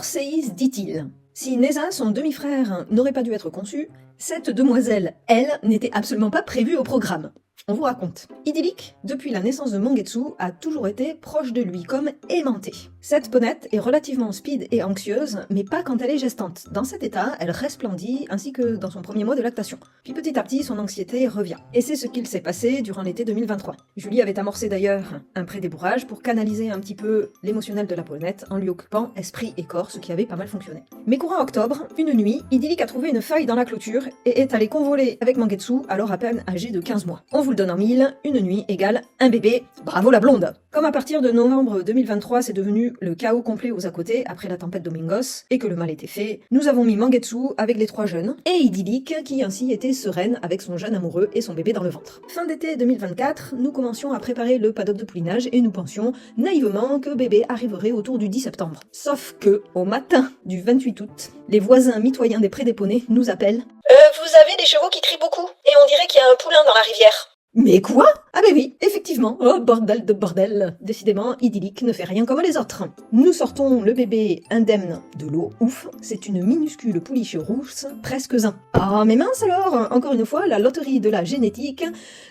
Orséis dit-il. Si Nésa, son demi-frère, n'aurait pas dû être conçu, cette demoiselle, elle, n'était absolument pas prévue au programme. On vous raconte. Idyllique, depuis la naissance de Mangetsu, a toujours été proche de lui, comme aimantée. Cette ponette est relativement speed et anxieuse, mais pas quand elle est gestante. Dans cet état, elle resplendit, ainsi que dans son premier mois de lactation. Puis petit à petit, son anxiété revient. Et c'est ce qu'il s'est passé durant l'été 2023. Julie avait amorcé d'ailleurs un prédébourrage pour canaliser un petit peu l'émotionnel de la ponette en lui occupant esprit et corps, ce qui avait pas mal fonctionné. Mais courant octobre, une nuit, Idyllique a trouvé une faille dans la clôture et est allé convoler avec Mangetsu, alors à peine âgé de 15 mois. On vous le donne en mille, une nuit égale un bébé, bravo la blonde! Comme à partir de novembre 2023 c'est devenu le chaos complet aux à-côté après la tempête Domingos, et que le mal était fait, nous avons mis Mangetsu avec les 3 jeunes, et Idyllique qui ainsi était sereine avec son jeune amoureux et son bébé dans le ventre. Fin d'été 2024, nous commencions à préparer le paddock de poulinage et nous pensions naïvement que bébé arriverait autour du 10 septembre. Sauf que, au matin du 28 août, les voisins mitoyens des Prés-des-Poneys nous appellent « Vous avez des chevaux qui crient beaucoup, et on dirait qu'il y a un poulain dans la rivière. » Mais quoi? Ah ben oui, effectivement. Oh bordel de bordel. Décidément, Idyllique ne fait rien comme les autres. Nous sortons le bébé indemne de l'eau. Ouf, c'est une minuscule pouliche rousse, presque zin. Ah mais mince alors. Encore une fois, la loterie de la génétique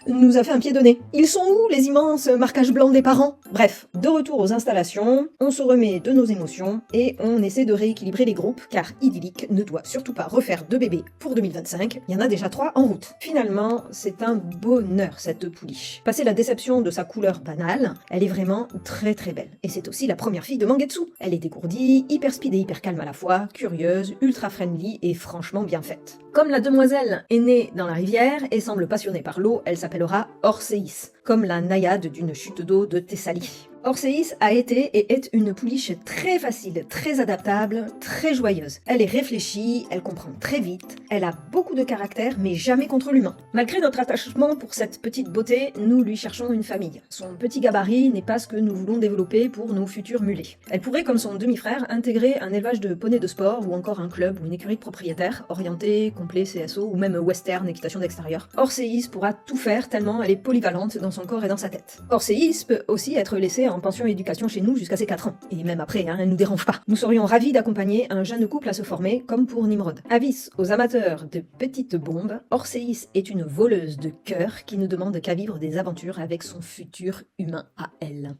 nous a fait un pied de nez. Ils sont où les immenses marquages blancs des parents? Bref, de retour aux installations, on se remet de nos émotions et on essaie de rééquilibrer les groupes car Idyllique ne doit surtout pas refaire de bébé pour 2025. Il y en a déjà 3 en route. Finalement, c'est un bonheur cette pouliche. Passé la déception de sa couleur banale, elle est vraiment très très belle. Et c'est aussi la première fille de Mangetsu. Elle est dégourdie, hyper speed et hyper calme à la fois, curieuse, ultra friendly et franchement bien faite. Comme la demoiselle est née dans la rivière et semble passionnée par l'eau, elle s'appellera Orséis, comme la naïade d'une chute d'eau de Thessalie. Orséis a été et est une pouliche très facile, très adaptable, très joyeuse. Elle est réfléchie, elle comprend très vite, elle a beaucoup de caractère mais jamais contre l'humain. Malgré notre attachement pour cette petite beauté, nous lui cherchons une famille. Son petit gabarit n'est pas ce que nous voulons développer pour nos futurs mulets. Elle pourrait, comme son demi-frère, intégrer un élevage de poneys de sport ou encore un club ou une écurie de propriétaires, orienté, complet CSO ou même western, équitation d'extérieur. Orséis pourra tout faire tellement elle est polyvalente dans son corps et dans sa tête. Orséis peut aussi être laissée en pension éducation chez nous jusqu'à ses 4 ans. Et même après, elle nous dérange pas. Nous serions ravis d'accompagner un jeune couple à se former, comme pour Nimrod. Avis aux amateurs de petites bombes, Orséis est une voleuse de cœur qui ne demande qu'à vivre des aventures avec son futur humain à elle.